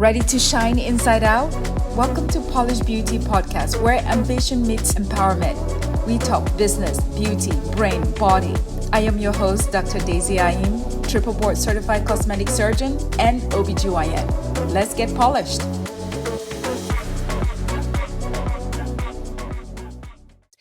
Ready to shine inside out? Welcome to Polished Beauty Podcast, where ambition meets empowerment. We talk business, beauty, brain, body. I am your host, Dr. Daisy Aim, triple board certified cosmetic surgeon and OBGYN. Let's get polished.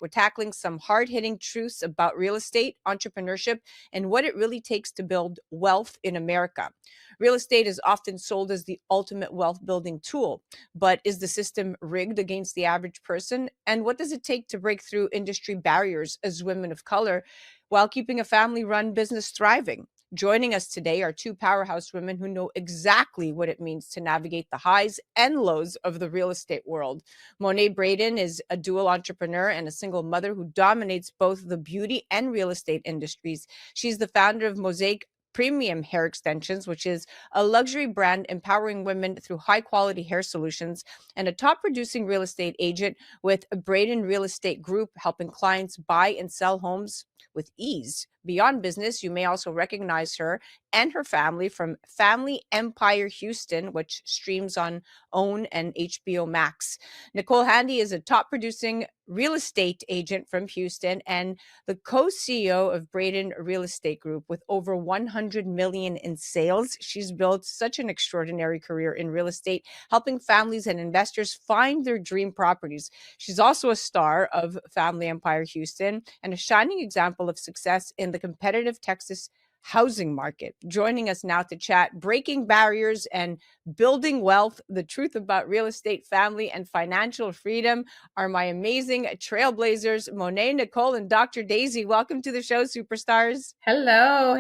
We're tackling some hard-hitting truths about real estate, entrepreneurship, and what it really takes to build wealth in America. Real estate is often sold as the ultimate wealth-building tool, but is the system rigged against the average person? And what does it take to break through industry barriers as women of color while keeping a family-run business thriving? Joining us today are two powerhouse women who know exactly what it means to navigate the highs and lows of the real estate world. Monay Braden is a dual entrepreneur and a single mother who dominates both the beauty and real estate industries. She's the founder of Mosaic Premium Hair Extensions, which is a luxury brand empowering women through high-quality hair solutions, and a top-producing real estate agent with Braden Real Estate Group, helping clients buy and sell homes with ease. Beyond business, you may also recognize her and her family from Family Empire Houston, which streams on OWN and HBO Max. Nicole is a top producing real estate agent from Houston and the co-CEO of Braden Real Estate Group with over 100 million in sales. She's built such an extraordinary career in real estate, helping families and investors find their dream properties. She's also a star of Family Empire Houston and a shining example of success in the competitive Texas housing market. Joining us now to chat breaking barriers and building wealth, the truth about real estate, family, and financial freedom are my amazing trailblazers, Monay, Nicole, and Dr. Daisy. Welcome to the show, superstars. Hello.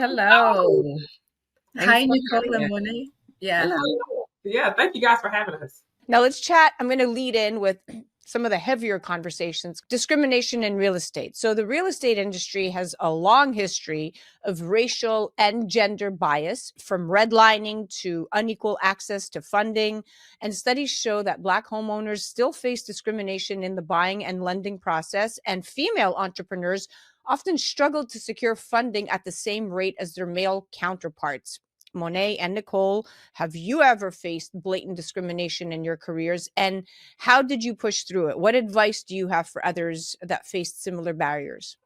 Hi, Nicole and Monay. Yeah. Hello. Yeah, thank you guys for having us. Now let's chat. I'm going to lead in with some of the heavier conversations, discrimination in real estate. So the real estate industry has a long history of racial and gender bias, from redlining to unequal access to funding. And studies show that Black homeowners still face discrimination in the buying and lending process, and female entrepreneurs often struggle to secure funding at the same rate as their male counterparts. Monay and Nicole, have you ever faced blatant discrimination in your careers, and how did you push through it? What advice do you have for others that faced similar barriers?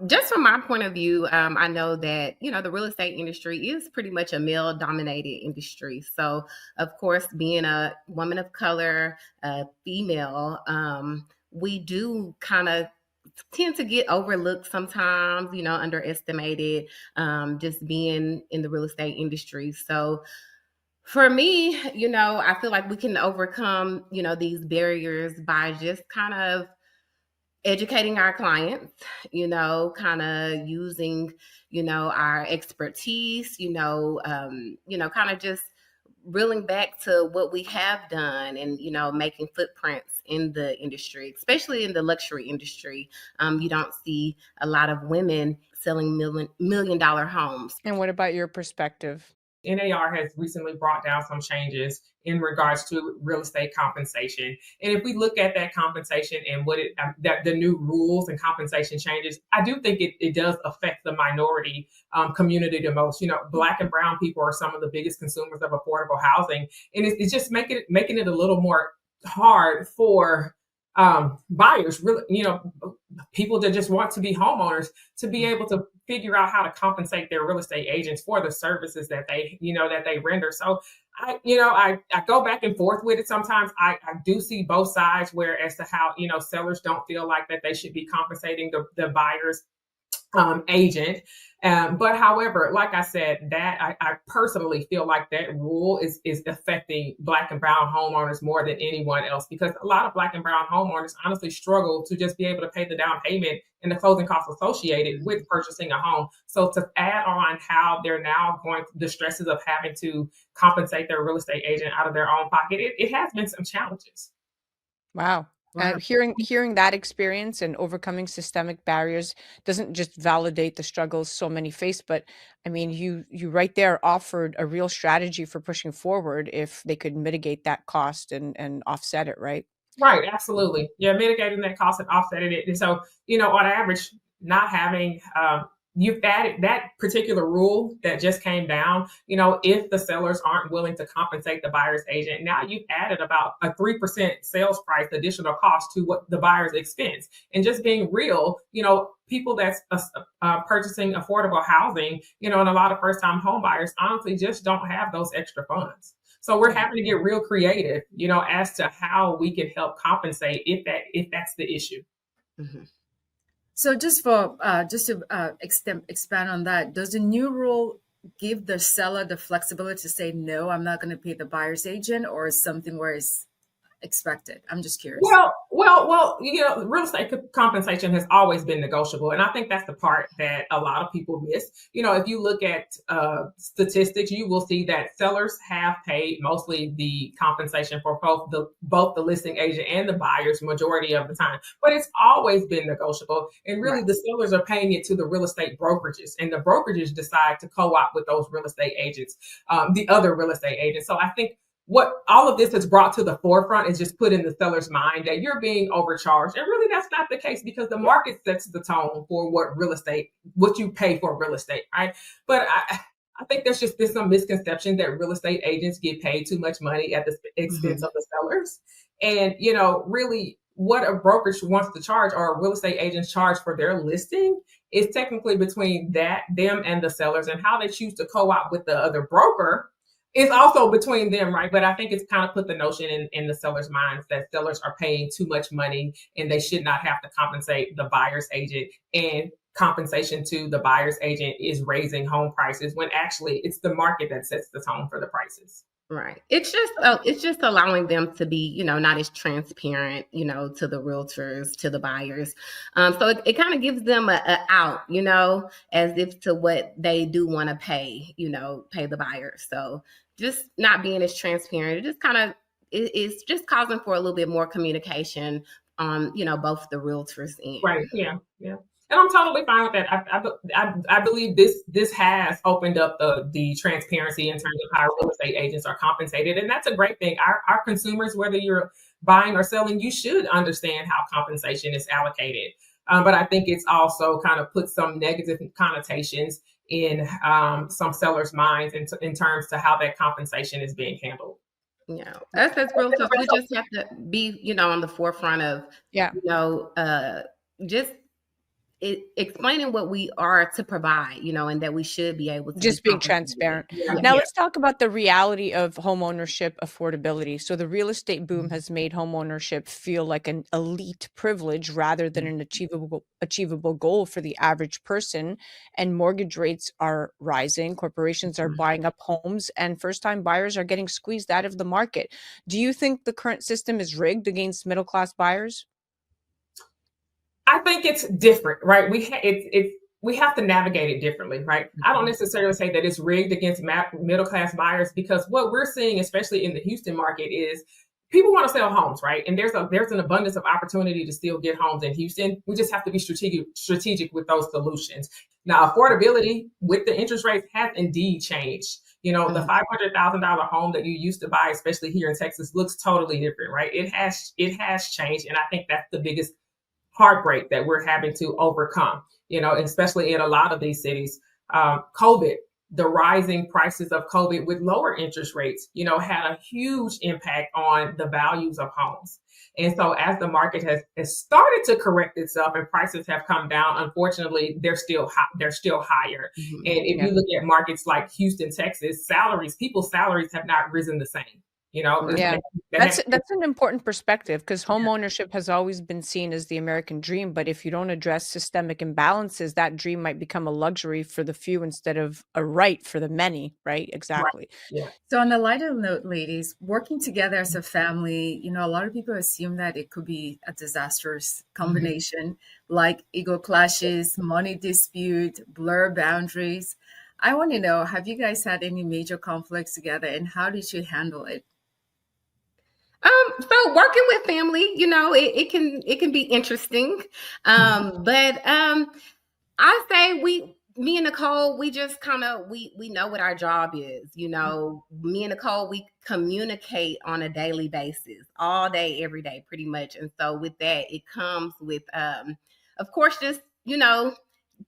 Just from my point of view, I know that, the real estate industry is pretty much a male dominated industry. So of course, being a woman of color, a female, we do kind of tend to get overlooked sometimes, underestimated, just being in the real estate industry. So for me, I feel like we can overcome, these barriers by just kind of educating our clients, kind of using, our expertise, kind of just reeling back to what we have done and, making footprints in the industry, especially in the luxury industry. You don't see a lot of women selling million dollar homes. And what about your perspective? NAR has recently brought down some changes in regards to real estate compensation. And if we look at that compensation and what that the new rules and compensation changes, I do think it does affect the minority community the most. Black and brown people are some of the biggest consumers of affordable housing. And it's just making it a little more hard for buyers, really, people that just want to be homeowners, to be able to figure out how to compensate their real estate agents for the services that they render. So I go back and forth with it. Sometimes I do see both sides, where as to how, sellers don't feel like that they should be compensating the buyer's agent. But however, like I said, that I personally feel like that rule is affecting Black and brown homeowners more than anyone else, because a lot of Black and brown homeowners honestly struggle to just be able to pay the down payment and the closing costs associated with purchasing a home. So to add on how they're now going through the stresses of having to compensate their real estate agent out of their own pocket, it has been some challenges. Wow. Hearing that experience and overcoming systemic barriers doesn't just validate the struggles so many face, but I mean, you right there offered a real strategy for pushing forward if they could mitigate that cost and offset it, right? Right, absolutely. Yeah, mitigating that cost and offsetting it. And so, on average, not having you've added that particular rule that just came down. If the sellers aren't willing to compensate the buyer's agent, now you've added about a 3% sales price additional cost to what the buyer's expense. And just being real, people that's purchasing affordable housing, and a lot of first-time home buyers honestly just don't have those extra funds. So we're having to get real creative, as to how we can help compensate if that's the issue. Mm-hmm. So just to expand on that, does the new rule give the seller the flexibility to say, no, I'm not going to pay the buyer's agent, or is something where it's expected? I'm just curious. Well, real estate compensation has always been negotiable. And I think that's the part that a lot of people miss. If you look at statistics, you will see that sellers have paid mostly the compensation for both the listing agent and the buyers majority of the time. But it's always been negotiable. And really, the sellers are paying it to the real estate brokerages. And the brokerages decide to co-op with those real estate agents, the other real estate agents. So I think what all of this has brought to the forefront is just put in the seller's mind that you're being overcharged. And really, that's not the case, because the market sets the tone for what you pay for real estate, right? But I think there's just been some misconception that real estate agents get paid too much money at the expense of the sellers. And, really what a brokerage wants to charge, or a real estate agents charge for their listing, is technically between them and the sellers, and how they choose to co-op with the other broker is also between them, right? But I think it's kind of put the notion in the seller's minds that sellers are paying too much money and they should not have to compensate the buyer's agent, and compensation to the buyer's agent is raising home prices, when actually it's the market that sets the tone for the prices. Right. It's just allowing them to be, not as transparent, to the realtors, to the buyers. So it kind of gives them a out, as if to what they do want to pay, pay the buyers. So just not being as transparent, it just kind of it's just causing for a little bit more communication on, both the realtors and. Right. Yeah. Yeah. And I'm totally fine with that. I believe this has opened up the transparency in terms of how real estate agents are compensated. And that's a great thing. Our consumers, whether you're buying or selling, you should understand how compensation is allocated. But I think it's also kind of put some negative connotations in some sellers' minds in terms to how that compensation is being handled. Yeah, us as realtors, we just have to be, on the forefront of, just explaining what we are to provide, and that we should be able to just being transparent. Now let's talk about the reality of homeownership affordability. So the real estate boom has made homeownership feel like an elite privilege rather than an achievable goal for the average person. And mortgage rates are rising. Corporations are buying up homes, and first-time buyers are getting squeezed out of the market. Do you think the current system is rigged against middle-class buyers? I think it's different, right? We have to navigate it differently, right? I don't necessarily say that it's rigged against middle-class buyers, because what we're seeing, especially in the Houston market, is people want to sell homes, right? And there's an abundance of opportunity to still get homes in Houston. We just have to be strategic with those solutions. Now, affordability with the interest rates has indeed changed. The $500,000 home that you used to buy, especially here in Texas, looks totally different, right? It has changed, and I think that's the biggest heartbreak that we're having to overcome, especially in a lot of these cities. COVID, the rising prices of COVID with lower interest rates, had a huge impact on the values of homes. And so as the market has started to correct itself and prices have come down, unfortunately, they're still higher. Mm-hmm. And if you look at markets like Houston, Texas, people's salaries have not risen the same. That's an important perspective, because home ownership has always been seen as the American dream. But if you don't address systemic imbalances, that dream might become a luxury for the few instead of a right for the many, right? Exactly. Right. Yeah. So on a lighter note, ladies, working together as a family, a lot of people assume that it could be a disastrous combination, like ego clashes, money dispute, blur boundaries. I want to know, have you guys had any major conflicts together, and how did you handle it? So working with family, it can be interesting. But I say me and Nicole, we just kind of, we know what our job is. Me and Nicole, we communicate on a daily basis, all day, every day, pretty much. And so with that, it comes with, of course, just,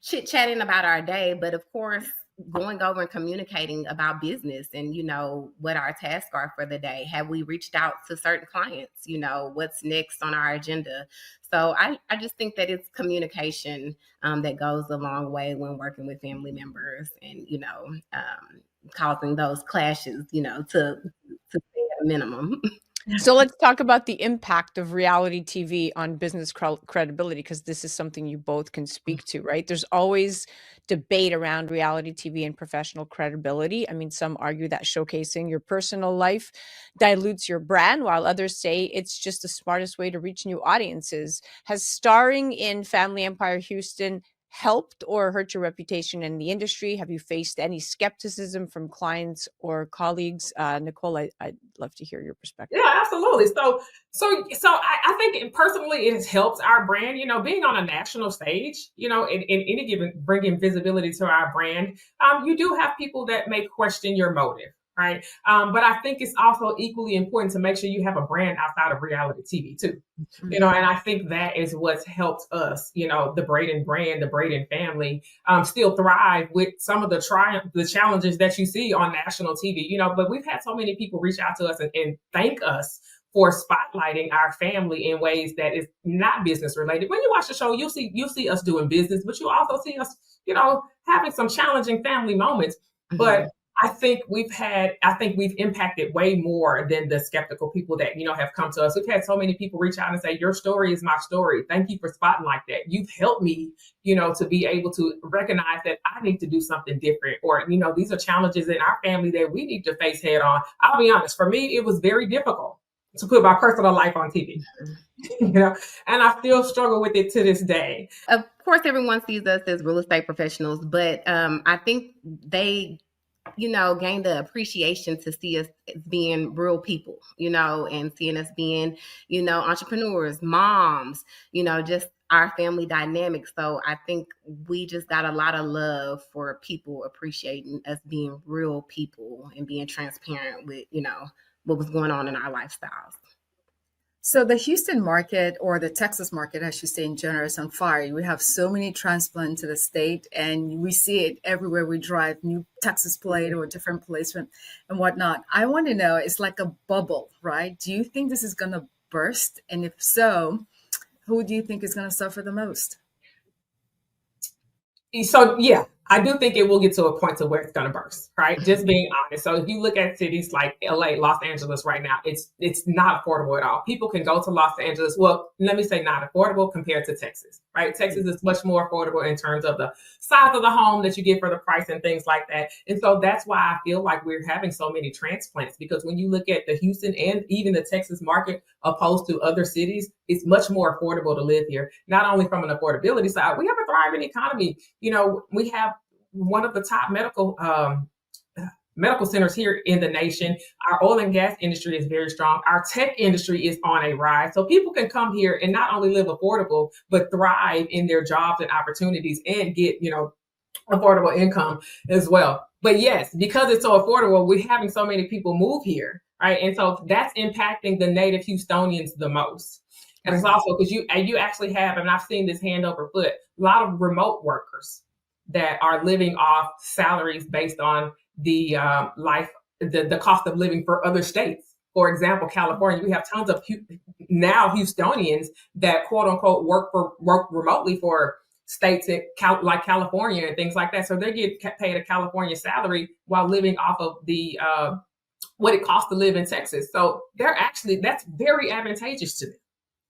chit-chatting about our day, but of course going over and communicating about business and, what our tasks are for the day. Have we reached out to certain clients? What's next on our agenda? So I just think that it's communication that goes a long way when working with family members and, causing those clashes, to stay at a minimum. So let's talk about the impact of reality TV on business credibility, because this is something you both can speak to, right? There's always debate around reality TV and professional credibility. I mean, some argue that showcasing your personal life dilutes your brand, while others say it's just the smartest way to reach new audiences. Has starring in Family Empire Houston helped or hurt your reputation in the industry? Have you faced any skepticism from clients or colleagues? Nicole, I'd love to hear your perspective. Yeah, absolutely. So I think personally, it helps our brand. Being on a national stage, in any given bringing visibility to our brand. You do have people that may question your motive, right? But I think it's also equally important to make sure you have a brand outside of reality TV too. And I think that is what's helped us, the Braden brand, the Braden family, still thrive with some of the challenges that you see on national TV, but we've had so many people reach out to us and thank us for spotlighting our family in ways that is not business related. When you watch the show, you'll see us doing business, but you also see us, having some challenging family moments. But I think we've impacted way more than the skeptical people that, have come to us. We've had so many people reach out and say, your story is my story. Thank you for spotting like that. You've helped me, to be able to recognize that I need to do something different, or, these are challenges in our family that we need to face head on. I'll be honest, for me, it was very difficult to put my personal life on TV, and I still struggle with it to this day. Of course, everyone sees us as real estate professionals, but I think they gain the appreciation to see us being real people, and seeing us being, entrepreneurs, moms, just our family dynamics. So I think we just got a lot of love for people appreciating us being real people and being transparent with, what was going on in our lifestyles. So the Houston market, or the Texas market, I should say in general, is on fire. We have so many transplants to the state, and we see it everywhere we drive, new Texas plate or different placement and whatnot. I want to know, it's like a bubble, right? Do you think this is going to burst? And if so, who do you think is going to suffer the most? So, yeah, I do think it will get to a point to where it's going to burst, right? Just being honest. So if you look at cities like LA, Los Angeles right now, it's not affordable at all. People can go to Los Angeles. Well, let me say not affordable compared to Texas, right? Texas is much more affordable in terms of the size of the home that you get for the price and things like that. And so that's why I feel like we're having so many transplants, because when you look at the Houston and even the Texas market opposed to other cities, it's much more affordable to live here. Not only from an affordability side, we have a thriving economy. We have one of the top medical centers here in the nation. Our oil and gas industry is very strong. Our tech industry is on a rise. So people can come here and not only live affordable, but thrive in their jobs and opportunities and get, affordable income as well. But yes, because it's so affordable, we're having so many people move here, right? And so that's impacting the native Houstonians the most. And it's also because you actually have, and I've seen this hand over foot, a lot of remote workers that are living off salaries based on the the cost of living for other states. For example, California, we have tons of now Houstonians that quote unquote work remotely for states like California and things like that. So they get paid a California salary while living off of the what it costs to live in Texas. So that's very advantageous to them.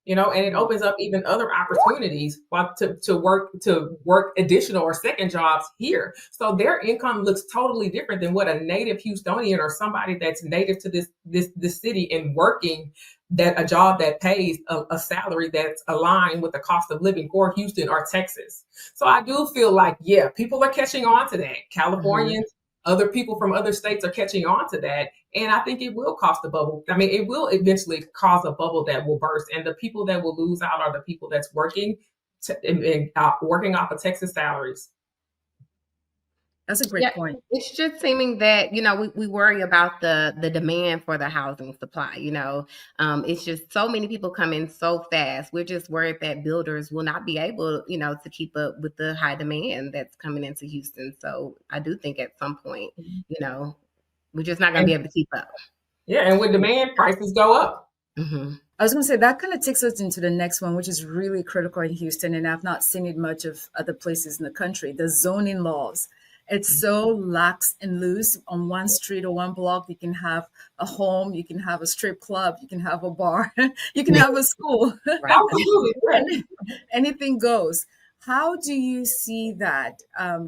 And it opens up even other opportunities to work additional or second jobs here. So their income looks totally different than what a native Houstonian or somebody that's native to this city and working a job that pays a salary that's aligned with the cost of living for Houston or Texas. So I do feel like, yeah, people are catching on to that. Californians, other people from other states are catching on to that. And I think it will cause a bubble. I mean, it will eventually cause a bubble that will burst. And the people that will lose out are the people that's working off of Texas salaries. That's a great point. It's just seeming that, we worry about the demand for the housing supply, it's just so many people come in so fast. We're just worried that builders will not be able, to keep up with the high demand that's coming into Houston. So I do think at some point, we're just not going to be able to keep up. Yeah, and with demand, prices go up. Mm-hmm. I was going to say that kind of takes us into the next one, which is really critical in Houston, and I've not seen it much of other places in the country, the zoning laws. It's so lax and loose. On one street or one block, you can have a home, you can have a strip club, you can have a bar, you can have a school. Absolutely. Anything goes. How do you see that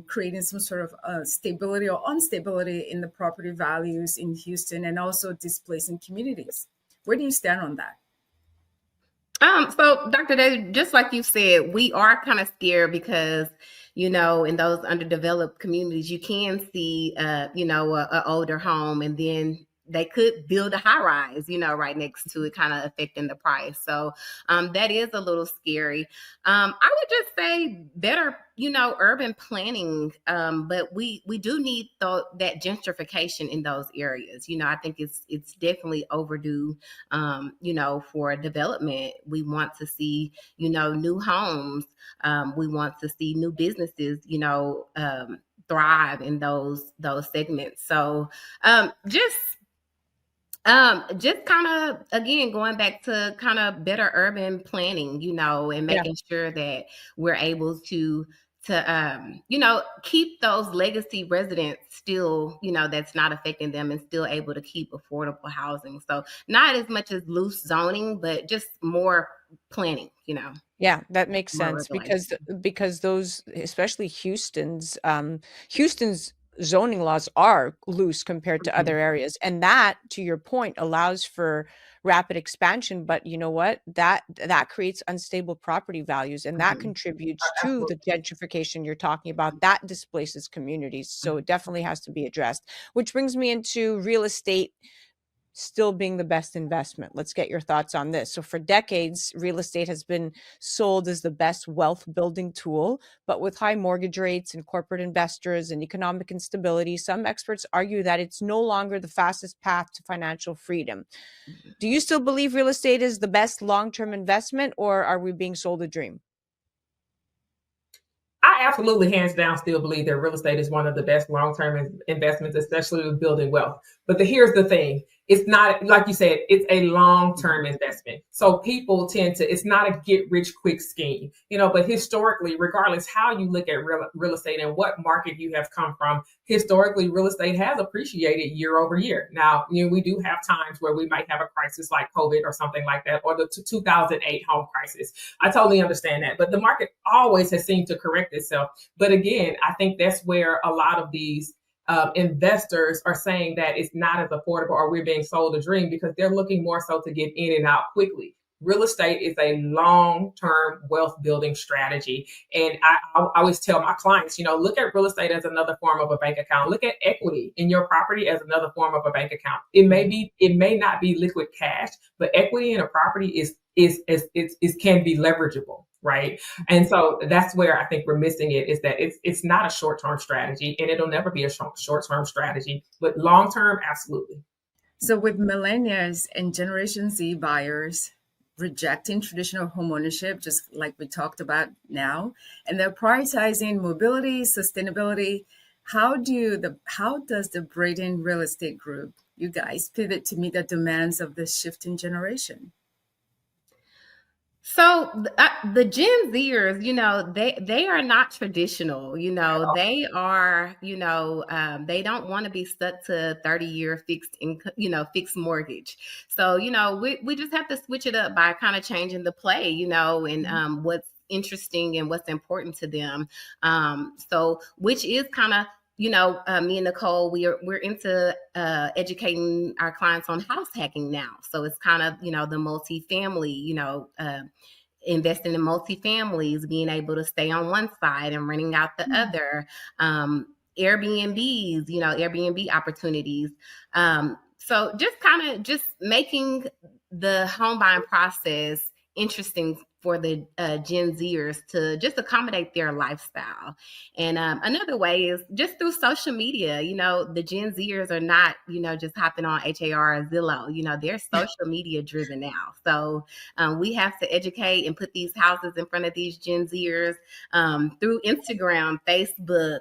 creating some sort of stability or instability in the property values in Houston and also displacing communities? Where do you stand on that? So Dr. Daly, just like you said, we are kind of scared because, in those underdeveloped communities, you can see, an older home, and then they could build a high rise, right next to it, kind of affecting the price. So that is a little scary. I would just say better, urban planning. But we do need that gentrification in those areas. I think it's definitely overdue, for development. We want to see, new homes. We want to see new businesses, thrive in those segments. So just kind of, again, going back to kind of better urban planning, and making sure that we're able to keep those legacy residents still, that's not affecting them, and still able to keep affordable housing. So not as much as loose zoning, but just more planning, Yeah, that makes sense because those, especially Houston's zoning laws are loose compared to other areas. And that, to your point, allows for rapid expansion. But you know what? That creates unstable property values, and that contributes to the gentrification you're talking about. That displaces communities. So it definitely has to be addressed. Which brings me into real estate still being the best investment. Let's get your thoughts on this. So for decades, real estate has been sold as the best wealth building tool, but with high mortgage rates and corporate investors and economic instability, some experts argue that it's no longer the fastest path to financial freedom. Do you still believe real estate is the best long-term investment, or are we being sold a dream? I absolutely, hands down, still believe that real estate is one of the best long-term investments, especially with building wealth. But here's the thing. It's not, like you said, it's a long-term investment. So people tend to, it's not a get-rich-quick scheme, but historically, regardless how you look at real estate and what market you have come from, historically, real estate has appreciated year over year. Now, we do have times where we might have a crisis like COVID or something like that, or the 2008 home crisis. I totally understand that. But the market always has seemed to correct itself. But again, I think that's where a lot of these investors are saying that it's not as affordable, or we're being sold a dream, because they're looking more so to get in and out quickly. Real estate is a long-term wealth building strategy. And I always tell my clients, look at real estate as another form of a bank account. Look at equity in your property as another form of a bank account. It may not be liquid cash, but equity in a property can be leverageable, right? And so that's where I think we're missing it, is that it's not a short-term strategy, and it'll never be a short-term strategy, but long-term, absolutely. So with millennials and Generation Z buyers rejecting traditional home ownership, just like we talked about now, and they're prioritizing mobility, sustainability, how does the Braden Real Estate Group, you guys, pivot to meet the demands of this shifting generation? So the Gen Zers, they are not traditional. They are, they don't want to be stuck to 30-year fixed mortgage. So, we just have to switch it up by kind of changing the play, and what's interesting and what's important to them. So which is kind of, me and Nicole, we're into educating our clients on house hacking now. So it's kind of, the multifamily, investing in multifamilies, being able to stay on one side and renting out the other, Airbnbs, Airbnb opportunities. So just kind of just making the home buying process interesting for the Gen Zers to just accommodate their lifestyle. And another way is just through social media. You know, the Gen Zers are not, you know, just hopping on HAR or Zillow. You know, they're social media driven now. So we have to educate and put these houses in front of these Gen Zers through Instagram, Facebook,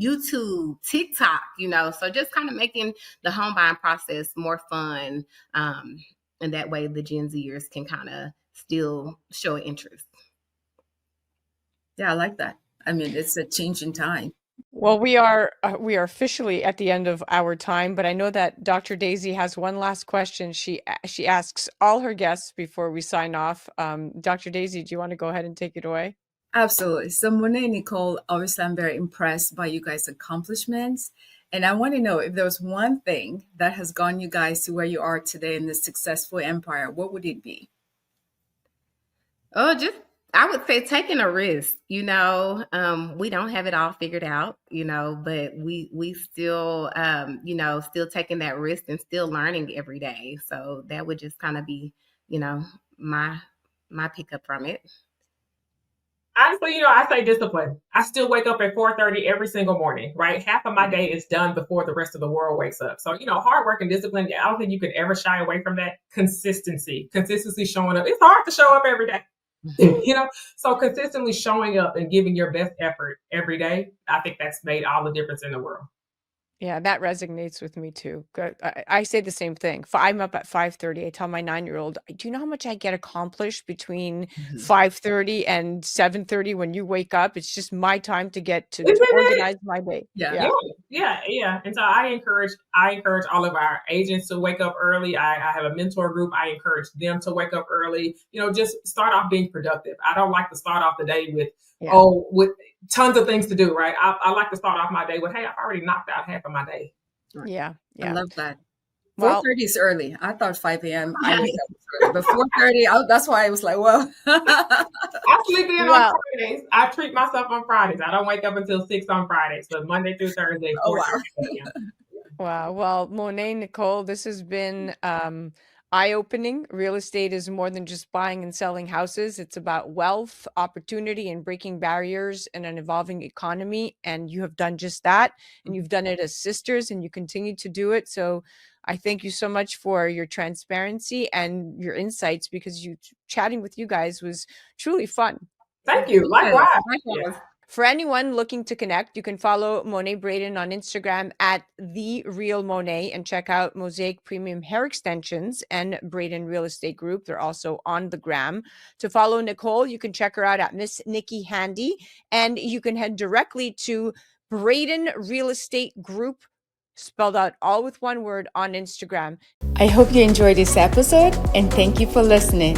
YouTube, TikTok, you know, so just kind of making the home buying process more fun. And that way the Gen Zers can kind of still show interest. Yeah, I like that. I mean, it's a change in time. Well, we are officially at the end of our time, but I know that Dr. Daisy has one last question. She asks all her guests before we sign off. Dr. Daisy, do you want to go ahead and take it away? Absolutely. So Monay and Nicole, obviously I'm very impressed by you guys' accomplishments. And I want to know if there's one thing that has gotten you guys to where you are today in this successful empire, what would it be? Oh, I would say taking a risk. You know, we don't have it all figured out, you know, but we still, you know, still taking that risk and still learning every day. So that would just kind of be, you know, my pickup from it. Honestly, you know, I say discipline. I still wake up at 4:30 every single morning, right? Half of my day is done before the rest of the world wakes up. So, you know, hard work and discipline, I don't think you could ever shy away from that. Consistency showing up. It's hard to show up every day, you know? So consistently showing up and giving your best effort every day, I think that's made all the difference in the world. Yeah, that resonates with me too. I say the same thing. I'm up at 5:30. I tell my 9-year-old, do you know how much I get accomplished between 5:30 and 7:30 when you wake up? It's just my time to get to organize my day. Yeah. And so I encourage all of our agents to wake up early. I have a mentor group. I encourage them to wake up early. You know, just start off being productive. I don't like to start off the day with with tons of things to do, right? I like to start off my day with, hey, I've already knocked out half of my day. Yeah. I love that. Well, 4:30 is early. I thought 5 a.m. I wake up early, but 4:30, that's why I was like, well. I sleep in on Fridays. I treat myself on Fridays. I don't wake up until 6 on Fridays, but Monday through Thursday, 4:30 a.m. Wow. Well, Monay, Nicole, this has been eye-opening. Real estate is more than just buying and selling houses. It's about wealth, opportunity, and breaking barriers in an evolving economy. And you have done just that. And you've done it as sisters, and you continue to do it. So I thank you so much for your transparency and your insights, because chatting with you guys was truly fun. Thank you. Likewise. Yeah. For anyone looking to connect, you can follow Monay Braden on Instagram at The Real Monay and check out Mosaic Premium Hair Extensions and Braden Real Estate Group. They're also on the gram. To follow Nicole, you can check her out at Miss Nikki Handy, and you can head directly to Braden Real Estate Group, spelled out all with one word, on Instagram. I hope you enjoyed this episode, and thank you for listening.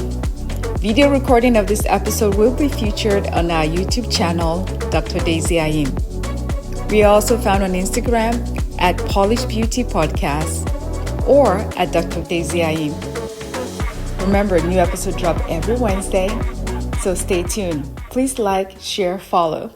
Video recording of this episode will be featured on our YouTube channel, Dr. Daisy Ayim. We are also found on Instagram at Polish Beauty Podcast or at Dr. Daisy Ayim. Remember, new episode drop every Wednesday, so stay tuned. Please like, share, follow.